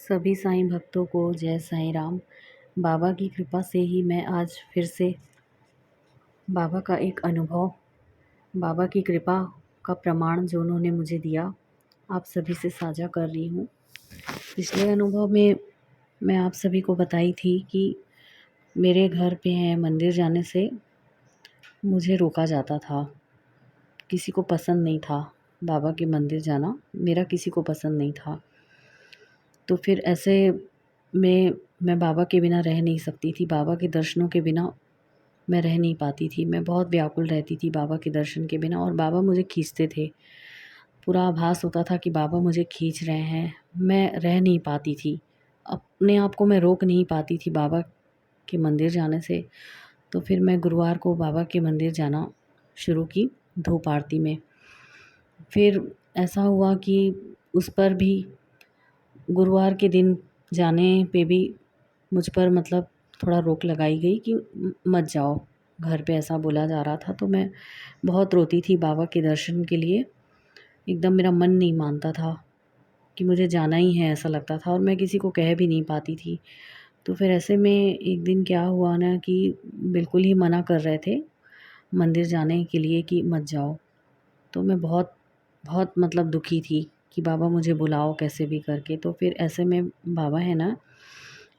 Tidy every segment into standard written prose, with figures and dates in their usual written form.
सभी साईं भक्तों को जय साईं राम। बाबा की कृपा से ही मैं आज फिर से बाबा का एक अनुभव, बाबा की कृपा का प्रमाण जो उन्होंने मुझे दिया, आप सभी से साझा कर रही हूँ। पिछले अनुभव में मैं आप सभी को बताई थी कि मेरे घर पे हैं मंदिर जाने से मुझे रोका जाता था। किसी को पसंद नहीं था बाबा के मंदिर जाना, मेरा किसी को पसंद नहीं था। तो फिर ऐसे में मैं बाबा के बिना रह नहीं सकती थी। बाबा के दर्शनों के बिना मैं रह नहीं पाती थी। मैं बहुत व्याकुल रहती थी बाबा के दर्शन के बिना, और बाबा मुझे खींचते थे। पूरा आभास होता था कि बाबा मुझे खींच रहे हैं। मैं रह नहीं पाती थी। अपने आप को मैं रोक नहीं पाती थी बाबा के मंदिर जाने से। तो फिर मैं गुरुवार को बाबा के मंदिर जाना शुरू की, धूप आरती में। फिर ऐसा हुआ कि उस पर भी गुरुवार के दिन जाने पे भी मुझ पर मतलब थोड़ा रोक लगाई गई कि मत जाओ, घर पे ऐसा बोला जा रहा था। तो मैं बहुत रोती थी बाबा के दर्शन के लिए। एकदम मेरा मन नहीं मानता था कि मुझे जाना ही है, ऐसा लगता था, और मैं किसी को कह भी नहीं पाती थी। तो फिर ऐसे में एक दिन क्या हुआ ना कि बिल्कुल ही मना कर रहे थे मंदिर जाने के लिए कि मत जाओ। तो मैं बहुत बहुत मतलब दुखी थी कि बाबा मुझे बुलाओ कैसे भी करके। तो फिर ऐसे में बाबा है ना,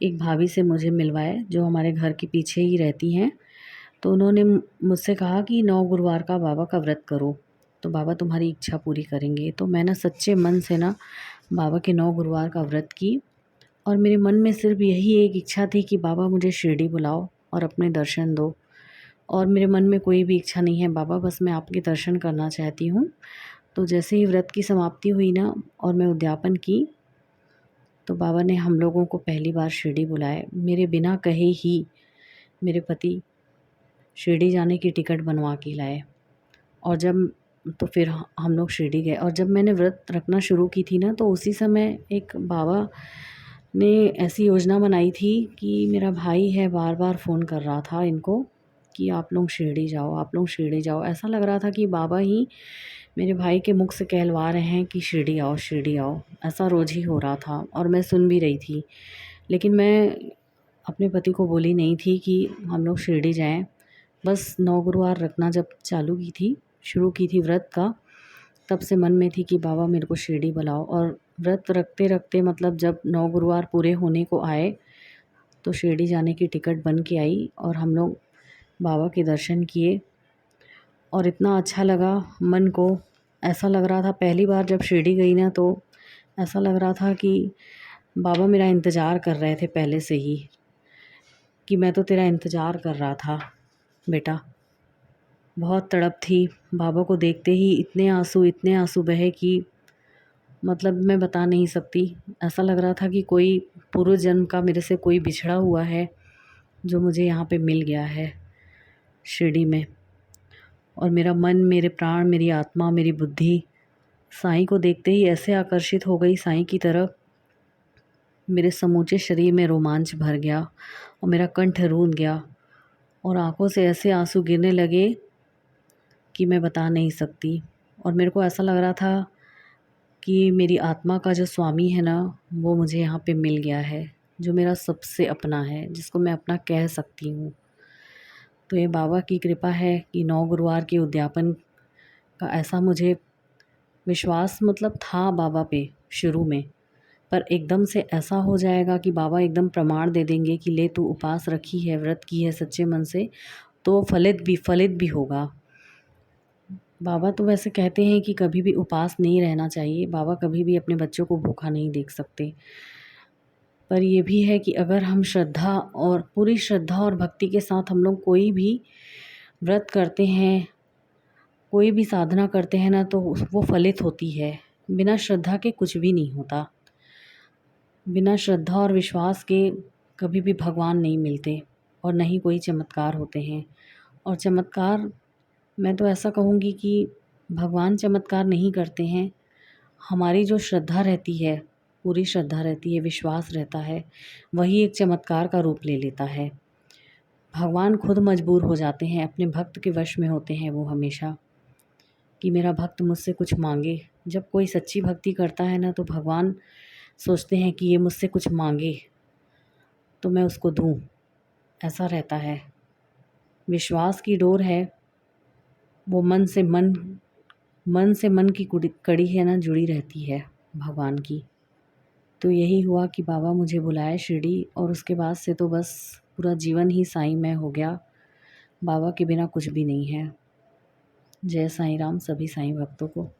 एक भाभी से मुझे मिलवाए जो हमारे घर के पीछे ही रहती हैं। तो उन्होंने मुझसे कहा कि 9 गुरुवार का बाबा का व्रत करो, तो बाबा तुम्हारी इच्छा पूरी करेंगे। तो मैं ना सच्चे मन से ना बाबा के 9 गुरुवार का व्रत की, और मेरे मन में सिर्फ यही एक इच्छा थी कि बाबा मुझे शिरडी बुलाओ और अपने दर्शन दो। और मेरे मन में कोई भी इच्छा नहीं है बाबा, बस मैं आपके दर्शन करना चाहती हूँ। तो जैसे ही व्रत की समाप्ति हुई ना और मैं उद्यापन की, तो बाबा ने हम लोगों को पहली बार शिरडी बुलाए। मेरे बिना कहे ही मेरे पति शिरडी जाने की टिकट बनवा के लाए। और जब तो फिर हम लोग शिरडी गए। और जब मैंने व्रत रखना शुरू की थी ना, तो उसी समय एक बाबा ने ऐसी योजना बनाई थी कि मेरा भाई है बार बार फ़ोन कर रहा था इनको कि आप लोग शिरडी जाओ, आप लोग शिरडी जाओ। ऐसा लग रहा था कि बाबा ही मेरे भाई के मुख से कहलवा रहे हैं कि शिरडी आओ, शिरडी आओ। ऐसा रोज़ ही हो रहा था और मैं सुन भी रही थी। लेकिन मैं अपने पति को बोली नहीं थी कि हम लोग शिरडी जाएँ। बस 9 गुरुवार रखना जब शुरू की थी व्रत का, तब से मन में थी कि बाबा मेरे को शिरडी बुलाओ। और व्रत रखते-रखते मतलब जब 9 गुरुवार पूरे होने को आए, तो शिरडी जाने की टिकट बन के आई और हम लोग बाबा के दर्शन किए। और इतना अच्छा लगा मन को, ऐसा लग रहा था पहली बार जब शिरडी गई ना, तो ऐसा लग रहा था कि बाबा मेरा इंतज़ार कर रहे थे पहले से ही, कि मैं तो तेरा इंतज़ार कर रहा था बेटा। बहुत तड़प थी, बाबा को देखते ही इतने आँसू बहे कि मतलब मैं बता नहीं सकती। ऐसा लग रहा था कि कोई पूर्व जन्म का मेरे से कोई बिछड़ा हुआ है, जो मुझे यहाँ पे मिल गया है शिरडी में। और मेरा मन, मेरे प्राण, मेरी आत्मा, मेरी बुद्धि साईं को देखते ही ऐसे आकर्षित हो गई साईं की तरफ, मेरे समूचे शरीर में रोमांच भर गया और मेरा कंठ रूंध गया और आँखों से ऐसे आँसू गिरने लगे कि मैं बता नहीं सकती। और मेरे को ऐसा लग रहा था कि मेरी आत्मा का जो स्वामी है ना, वो मुझे यहाँ पे मिल गया है, जो मेरा सबसे अपना है, जिसको मैं अपना कह सकती हूँ। तो ये बाबा की कृपा है कि 9 गुरुवार के उद्यापन का ऐसा मुझे विश्वास मतलब था बाबा पे शुरू में, पर एकदम से ऐसा हो जाएगा कि बाबा एकदम प्रमाण दे देंगे कि ले तू उपवास रखी है, व्रत की है सच्चे मन से, तो फलित भी होगा। बाबा तो वैसे कहते हैं कि कभी भी उपास नहीं रहना चाहिए, बाबा कभी भी अपने बच्चों को भूखा नहीं देख सकते। पर ये भी है कि अगर हम श्रद्धा और पूरी श्रद्धा और भक्ति के साथ हम लोग कोई भी व्रत करते हैं, कोई भी साधना करते हैं ना, तो वो फलित होती है। बिना श्रद्धा के कुछ भी नहीं होता। बिना श्रद्धा और विश्वास के कभी भी भगवान नहीं मिलते और न ही कोई चमत्कार होते हैं। और चमत्कार, मैं तो ऐसा कहूँगी कि भगवान चमत्कार नहीं करते हैं। हमारी जो श्रद्धा रहती है, पूरी श्रद्धा रहती है, विश्वास रहता है, वही एक चमत्कार का रूप ले लेता है। भगवान खुद मजबूर हो जाते हैं, अपने भक्त के वश में होते हैं वो हमेशा, कि मेरा भक्त मुझसे कुछ मांगे। जब कोई सच्ची भक्ति करता है ना, तो भगवान सोचते हैं कि ये मुझसे कुछ मांगे तो मैं उसको दूँ, ऐसा रहता है। विश्वास की डोर है, वो मन से मन की कड़ी है ना, जुड़ी रहती है भगवान की। तो यही हुआ कि बाबा मुझे बुलाए शिरडी, और उसके बाद से तो बस पूरा जीवन ही साईंमय हो गया। बाबा के बिना कुछ भी नहीं है। जय साईं राम सभी साईं भक्तों को।